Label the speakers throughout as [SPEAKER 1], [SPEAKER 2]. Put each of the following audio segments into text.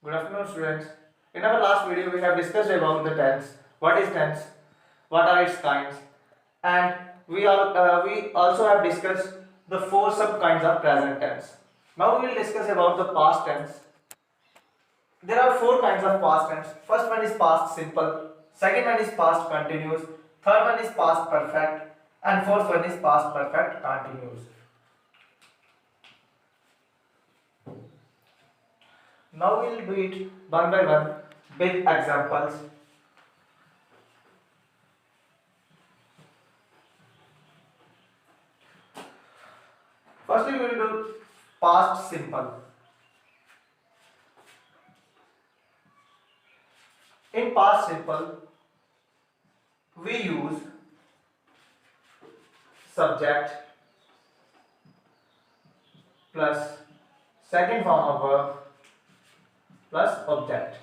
[SPEAKER 1] Good afternoon, students. In our last video, we have discussed about the tense. What is tense? What are its kinds? And we also have discussed the four sub kinds of present tense. Now we will discuss about the past tense. There are four kinds of past tense. First one is past simple. Second one is past continuous. Third one is past perfect. And fourth one is past perfect continuous. Now we will do it one by one with examples. Firstly, we will do past simple. In past simple, we use subject plus second form of verb plus object.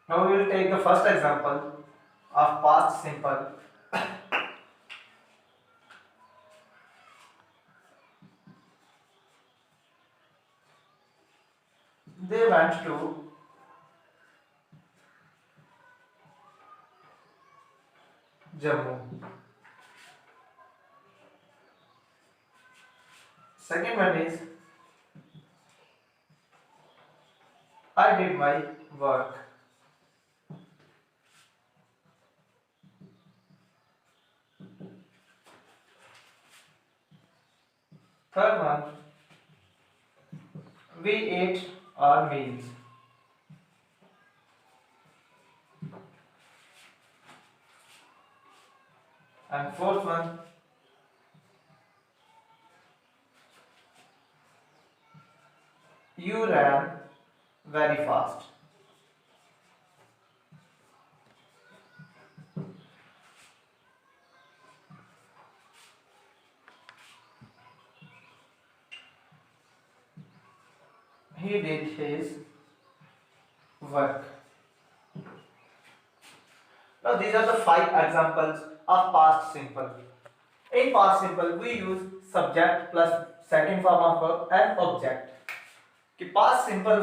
[SPEAKER 1] Now we will take the first example of past simple. They went to Jammu. Second one is I did my work. Third one, we ate our meals. And fourth one, you ran very fast. He did his work. Now these are the five examples of past simple. In past simple we use subject plus second form of verb and object. कि past simple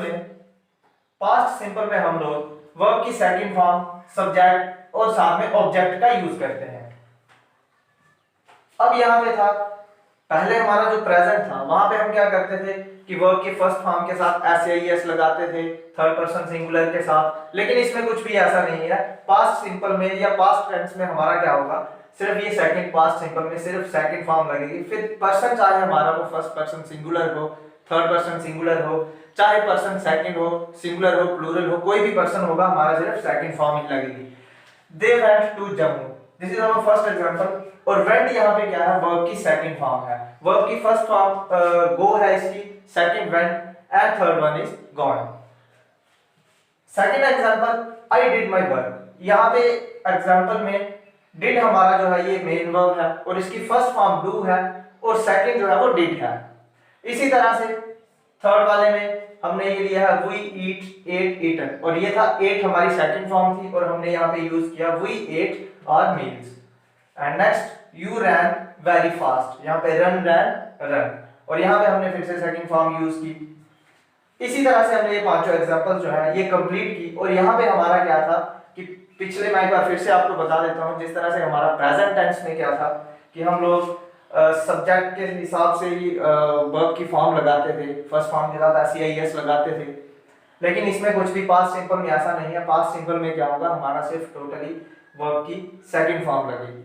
[SPEAKER 1] में हम लोग verb की second form, subject और साथ में object का use करते हैं. अब यहाँ पे था पहले हमारा जो प्रेजेंट था वहां पे हम क्या करते थे कि वर्ब के फर्स्ट फॉर्म के साथ एस लगाते थे थर्ड पर्सन सिंगुलर के साथ, लेकिन इसमें कुछ भी ऐसा नहीं है. पास्ट सिंपल में या पास्ट टेंस में हमारा क्या होगा, सिर्फ ये सेकंड पास्ट सिंपल में सिर्फ सेकंड फॉर्म लगेगी. फिर पर्सन चाहे हमारा वो फर्स्ट पर्सन सिंगुलर हो, थर्ड पर्सन सिंगुलर हो, चाहे पर्सन सेकंड हो, सिंगुलर हो, प्लूरल हो, कोई भी पर्सन होगा, हमारा सिर्फ सेकंड फॉर्म ही लगेगी. They went to Jammu, this is our first example. और वेंट यहाँ पे क्या है, वर्ब की सेकंड फॉर्म है. वर्ब की फर्स्ट फॉर्म गो है इसकी, second went and third one is gone. Second example I did my work. यहाँ पे एग्जांपल में डिड हमारा जो है ये मेन वर्ब है और इसकी फर्स्ट फॉर्म डू है और सेकंड जो है वो डिड है. इसी तरह से थर्ड वाले में हमने ये लिया है वी ईट एट ईटन और ये था एट हमारी सेकंड फॉर्म थी और हमने यहाँ पे यूज किया we ate our meals. And next you ran very fast, यहाँ पे रन रैन रन और यहाँ पे हमने फिर से सेकंड फॉर्म यूज की. इसी तरह से हमने ये पांचों एग्जांपल जो है ये कंप्लीट की. और यहाँ पे हमारा क्या था कि पिछले मैं एक बार फिर से आपको बता देता हूँ जिस तरह से हमारा प्रेजेंट टेंस में क्या था कि हम लोग सब्जेक्ट के हिसाब से ही वर्ब की फॉर्म लगाते थे, फर्स्ट फॉर्म के साथ एस लगाते थे. लेकिन इसमें कुछ भी पास्ट सिंपल में ऐसा नहीं है. पास्ट सिंपल में क्या होगा, हमारा सिर्फ टोटली वर्ब की सेकंड फॉर्म लगेगी.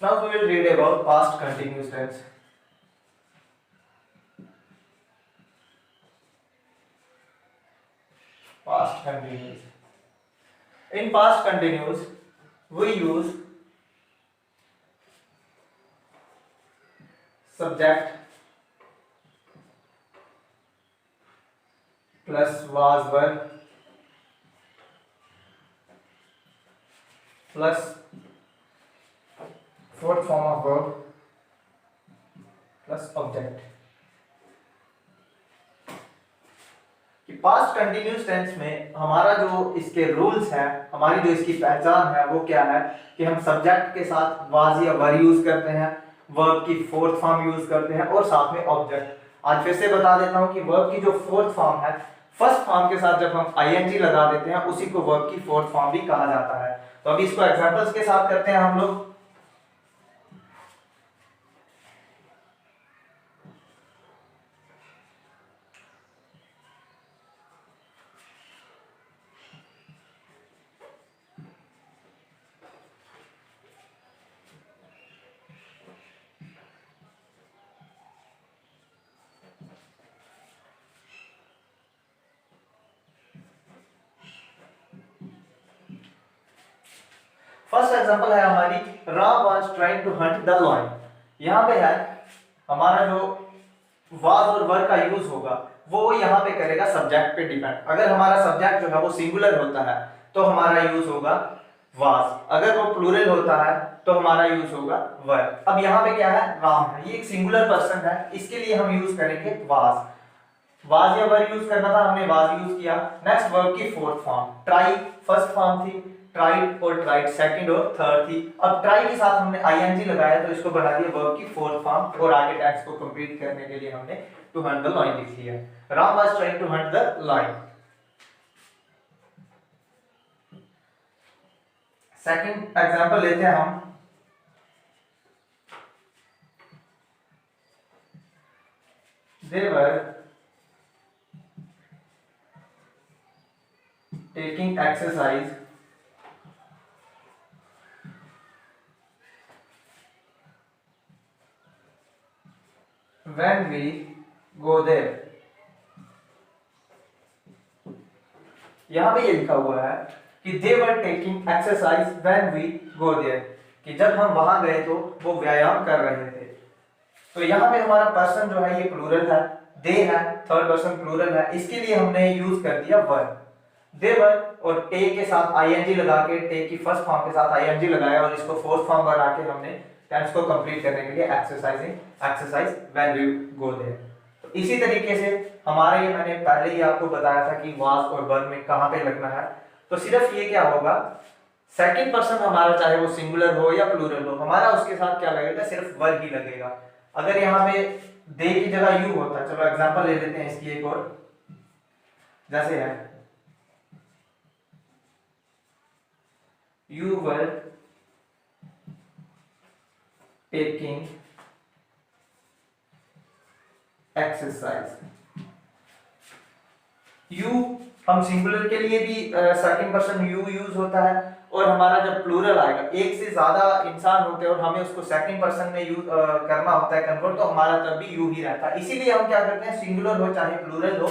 [SPEAKER 1] Now we will read about past continuous tense. Past continuous. In past continuous, we use subject plus was verb plus fourth form of verb plus object. कि past continuous tense में हमारा जो इसके rules हैं, हमारी जो इसकी पहचान है वो क्या है कि हम सब्जेक्ट के साथ वाज या वर यूज करते हैं, वर्ब की फोर्थ फॉर्म यूज करते हैं और साथ में ऑब्जेक्ट। आज फिर से बता देता हूं कि वर्ब की जो फोर्थ फॉर्म है, फर्स्ट फॉर्म के साथ जब हम आईएनजी लगा देते हैं उसी को वर्ब की फोर्थ फॉर्म भी कहा जाता है। तो अभी इसको एग्जांपल्स के साथ करते हैं हम लोग। फर्स्ट एग्जांपल है हमारी, Ram was trying to hunt the lion. यहां पे है हमारा जो वाज और वर का यूज होगा वो यहाँ पे करेगा सब्जेक्ट पे डिपेंड। अगर हमारा सब्जेक्ट जो है वो सिंगुलर होता है तो हमारा यूज होगा वाज, अगर वो प्लूरल होता है तो हमारा यूज होगा वर। अब यहाँ पे क्या है, राम है, ये एक सिंगुलर पर्सन है, इसके लिए हम यूज करेंगे वाज। वाज या वर यूज करना था, हमने वाज यूज किया। नेक्स्ट वर्ब की fourth form, try first form थी, ट्राइड और ट्राइड सेकंड और थर्ड थी। अब ट्राई के साथ हमने आईएनजी लगाया तो इसको बना दिया वर्ब की फोर्थ फॉर्म और आगे टेंस को कंप्लीट करने के लिए हमने टू हंट द लॉयन लिख लिया। Ram was trying to hunt the lion. Second example लेते हैं हम, they were taking exercise when we go there। यहां पे ये लिखा हुआ है कि they were taking exercise when we go there, कि जब हम वहां गए तो वो व्यायाम कर रहे थे। तो यहाँ पे हमारा पर्सन जो है ये प्लूरल है, दे है, थर्ड पर्सन प्लूरल है, इसके लिए हमने यूज कर दिया वर। दे वर और टे के साथ आईएनजी लगा के, टे की फर्स्ट फॉर्म के साथ आईएनजी लगाया और इसको फोर्थ फॉर्म बना के हमने टेंस को कंप्लीट करने के लिए exercise when we go there. तो इसी तरीके से हमारे ये मैंने पहले ही आपको बताया था कि वाज और वर में कहां पे लगना है। तो सिर्फ ये क्या होगा, सेकंड पर्सन हमारा चाहे वो सिंगुलर हो या प्लूरल हो, हमारा उसके साथ क्या लगेगा, सिर्फ वर ही लगेगा। अगर यहाँ पे दे की जगह यू होता, चलो एग्जांपल ले लेते हैं इसकी एक और, जैसे है you were taking exercise। you हम सिंगुलर के लिए भी सेकंड पर्सन यू यूज होता है, और हमारा जब प्लूरल आएगा, एक से ज्यादा इंसान होते हैं और हमें उसको सेकंड पर्सन में यूज करना होता है कन्वर्ट, तो हमारा तब भी यू ही रहता है। इसीलिए हम क्या करते हैं, सिंगुलर हो चाहे प्लूरल हो,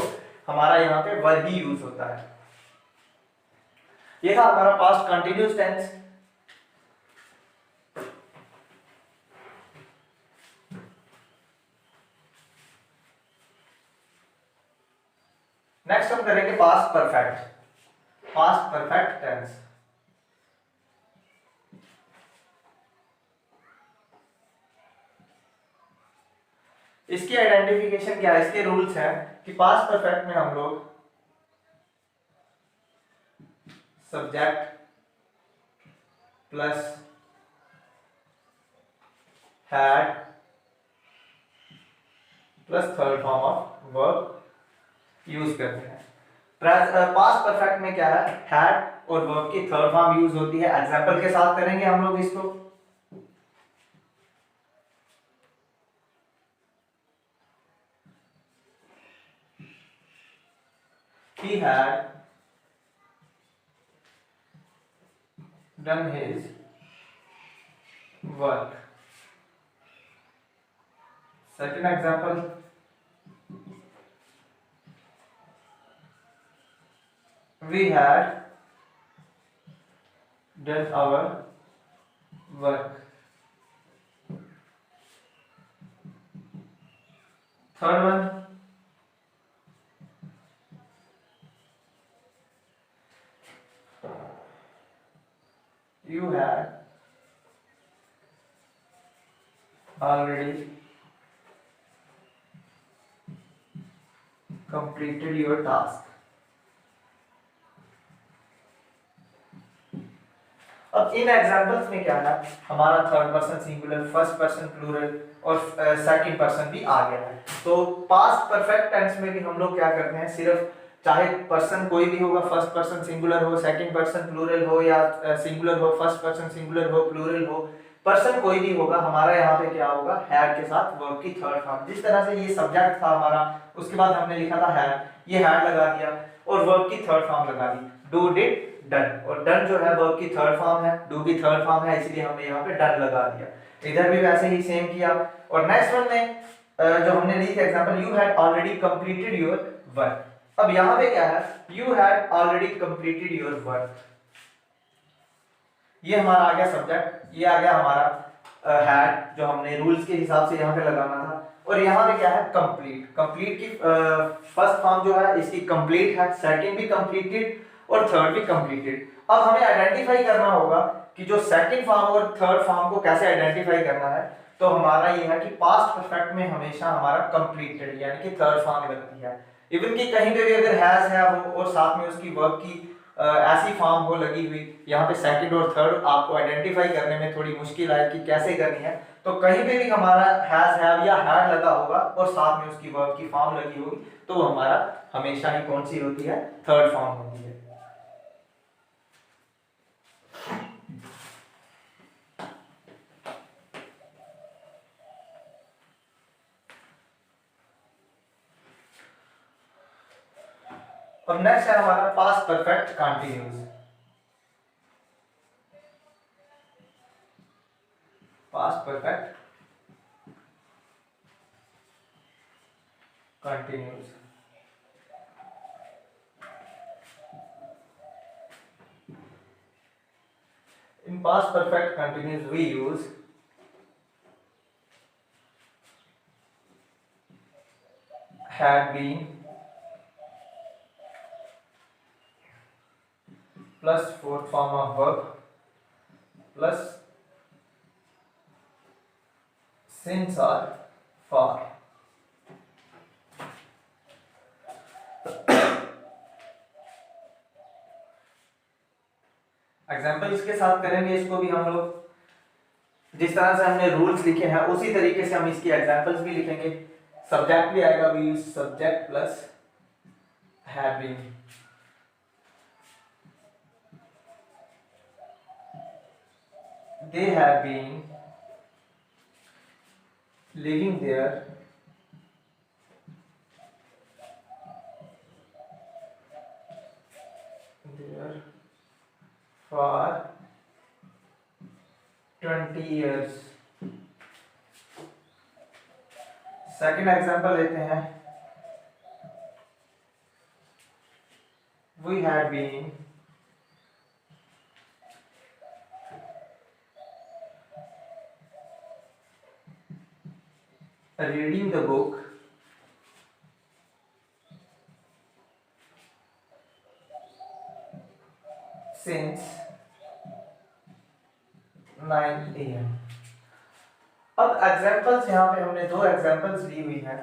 [SPEAKER 1] हमारा यहाँ पे वर ही यूज होता है। ये था हमारा पास्ट कंटिन्यूअस टेंस। नेक्स्ट हम करेंगे पास्ट परफेक्ट टेंस। इसकी आइडेंटिफिकेशन क्या है, इसके रूल्स हैं कि पास्ट परफेक्ट में हम लोग subject plus had plus third form of verb use करते हैं। पास्ट परफेक्ट में क्या है, हैड और वर्ब की थर्ड फॉर्म यूज होती है। एग्जांपल के साथ करेंगे हम लोग इसको। He had done his work। Second example, we had done our work। Third one, you had already completed your task। अब इन एग्जांपल्स में क्या है, हमारा third person singular, first person plural और सेकंड पर्सन भी आ गया है। तो पास्ट परफेक्ट टेंस में भी हम लोग क्या करते हैं, सिर्फ चाहे पर्सन कोई भी होगा, फर्स्ट पर्सन सिंगुलर हो, सेकंड पर्सन प्लूरल हो, या सिंगुलर हो, फर्स्ट पर्सन सिंगुलर हो, प्लूरल हो, पर्सन कोई भी होगा, हमारा यहाँ पे क्या होगा, हैड के साथ वर्ब की थर्ड फॉर्म। जिस तरह से ये सब्जेक्ट था हमारा, उसके बाद हमने लिखा था हैड, ये हैड लगा दिया और वर्ब की थर्ड फॉर्म लगा दी, डू डिड डन। और डन जो है वर्ब की थर्ड फॉर्म है, डू की थर्ड फॉर्म है, इसलिए हमने यहाँ पे डन लगा दिया। इधर भी वैसे ही सेम किया। और नेक्स्ट वन में जो हमने ली थी example, you had already completed your work. अब यहाँ पे क्या है, you had already completed your work, ये हमारा आ गया सब्जेक्ट, ये आ गया हमारा हैड जो हमने रूल्स के हिसाब से यहाँ पे लगाना था। और यहाँ पे क्या है, कंप्लीट। कंप्लीट की फर्स्ट फॉर्म जो है इसकी कंप्लीट है, सेकंड भी कंप्लीटेड और थर्ड भी कंप्लीटेड। अब हमें आइडेंटिफाई करना होगा कि जो सेकंड फॉर्म और थर्ड फॉर्म को कैसे आइडेंटिफाई करना है। तो हमारा ये है कि पास्ट परफेक्ट में हमेशा हमारा कंप्लीटेड यानी कि थर्ड फॉर्म लगती है। इवन कि कहीं पे भी अगर हैज है वो और साथ में उसकी वर्ब की ऐसी फॉर्म हो लगी हुई, यहाँ पे सेकंड और थर्ड आपको आइडेंटिफाई करने में थोड़ी मुश्किल आए कि कैसे करनी है। तो कहीं पे भी हमारा हैज हैव या हैड लगा होगा और साथ में उसकी वर्ब की फॉर्म लगी होगी, तो वो हमारा हमेशा ही कौन सी होती है, थर्ड फॉर्म होती है। अब नेक्स्ट है हमारा past perfect continuous. Past perfect continuous. In past perfect continuous we use had been plus fourth form of verb plus since or for। Example इसके साथ करेंगे, इसको भी हम लोग जिस तरह से हमने रूल्स लिखे हैं उसी तरीके से हम इसकी एग्जाम्पल्स भी लिखेंगे। सब्जेक्ट भी आएगा, we use subject plus have been. They have been living there for 20 years। Second example लेते हैं, we had been reading the book since 9 AM। अब एग्जाम्पल्स यहाँ पे हमने दो एग्जाम्पल्स ली हुई हैं,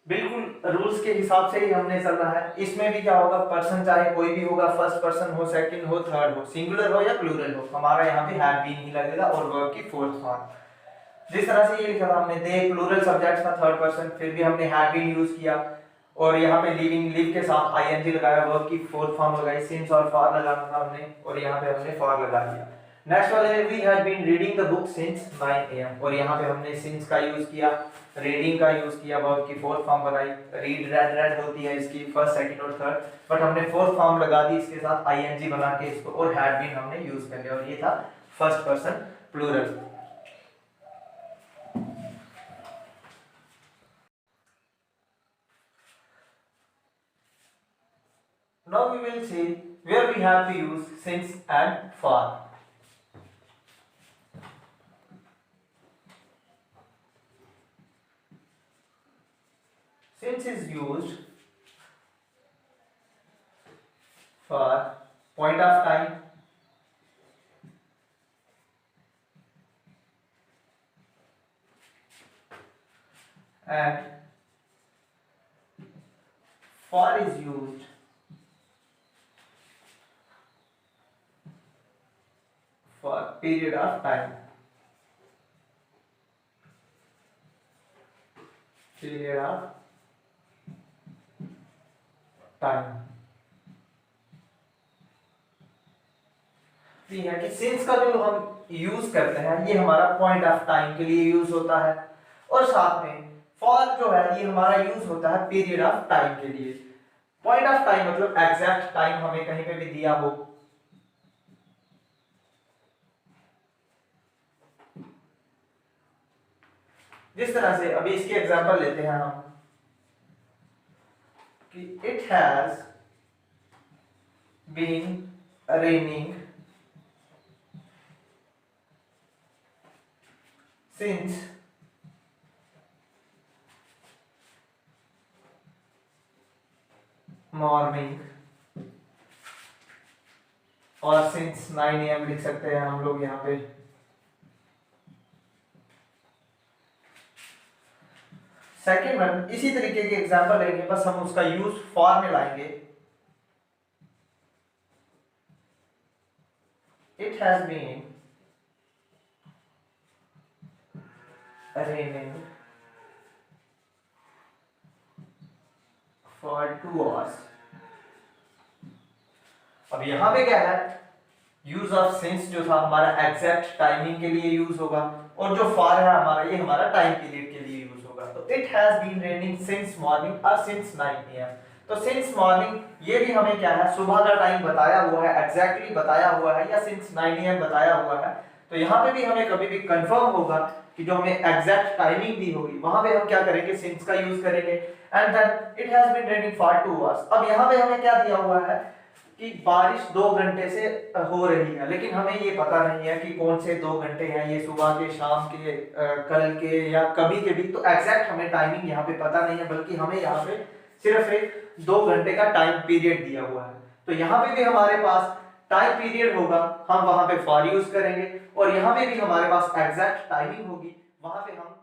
[SPEAKER 1] बिल्कुल रूल्स के हिसाब से ही हमने चलना है। इसमें भी क्या होगा, पर्सन चाहे कोई भी होगा, फर्स्ट पर्सन हो, सेकंड हो, थर्ड हो, सिंगुलर हो या प्लूरल हो, हमारा यहाँ पे हैव बीन ही लगेगा और वर्ब की फोर्थ फॉर्म। जिस तरह से ये लिखा था हमने, दे प्लूरल सब्जेक्ट था, थर्ड पर्सन, फिर भी हमने हैव बीन यूज किया और यहाँ पे लिविंग, लिव के साथ आईएनजी लगाया, वर्ब की फोर्थ फॉर्म लगाई, सिंस और फॉर लगाना था हमने और यहाँ पे हमने फॉर लगा दिया। नेक्स्ट वाले में we had been reading the book since 9 AM और यहाँ पे हमने सिंस का यूज किया, रीडिंग का यूज किया, वर्ब की फोर्थ फॉर्म बनाई। रीड रेड रेड होती है इसकी फर्स्ट, सेकंड और थर्ड, बट हमने फोर्थ फॉर्म लगा दी इसके साथ आईएनजी बना के इसको, और हैड बीन हमने यूज कर लिया और ये था first person plural. Now we will see where we have to use since and for. Since is used for point of time, and for is used for period of time, period of time। है कि since का जो हम use करते हैं ये हमारा point of time के लिए यूज होता है, और साथ में फॉर जो है ये हमारा यूज होता है पीरियड ऑफ टाइम के लिए। पॉइंट ऑफ टाइम मतलब एग्जैक्ट टाइम हमें कहीं पे भी दिया हो, जिस तरह से अभी इसकी एग्जांपल लेते हैं हम कि it has been raining since morning, और सिंस 9 AM लिख सकते हैं हम लोग यहाँ पे। सेकेंड वन इसी तरीके के एग्जांपल लेंगे, बस हम उसका यूज फॉर में लाएंगे। It has been raining for 2 hours। अब यहां पे क्या है, यूज ऑफ सिंस जो था हमारा एग्जैक्ट टाइमिंग के लिए यूज होगा, और जो फॉर है हमारा ये हमारा टाइम पीरियड के लिए यूज होगा। तो it has been raining since morning और सिंस 9 AM। तो सिंस मॉर्निंग ये भी हमें क्या है, सुबह का टाइम बताया हुआ है, एग्जैक्टली बताया हुआ है, या सिंस 9 AM बताया हुआ है। तो यहाँ पे भी हमें कभी भी कंफर्म होगा कि जो हमें एग्जैक्ट टाइमिंग दी होगी वहां पे हम क्या करेंगे, सिंस का यूज करेंगे। And then it has been raining for 2 hours. अब यहाँ पे हमें क्या दिया हुआ है कि बारिश 2 घंटे से हो रही है, लेकिन हमें ये पता नहीं है कि कौन से 2 घंटे हैं, ये सुबह के, शाम के, कल के या कभी के भी। तो एग्जैक्ट हमें टाइमिंग यहाँ पे पता नहीं है, बल्कि हमें यहाँ पे सिर्फ एक 2 घंटे का टाइम पीरियड दिया हुआ है। तो यहाँ पे भी हमारे पास टाइम पीरियड होगा, हम वहां पे फॉर यूज करेंगे, और यहाँ पे भी हमारे पास एग्जैक्ट टाइमिंग होगी, वहां पे हम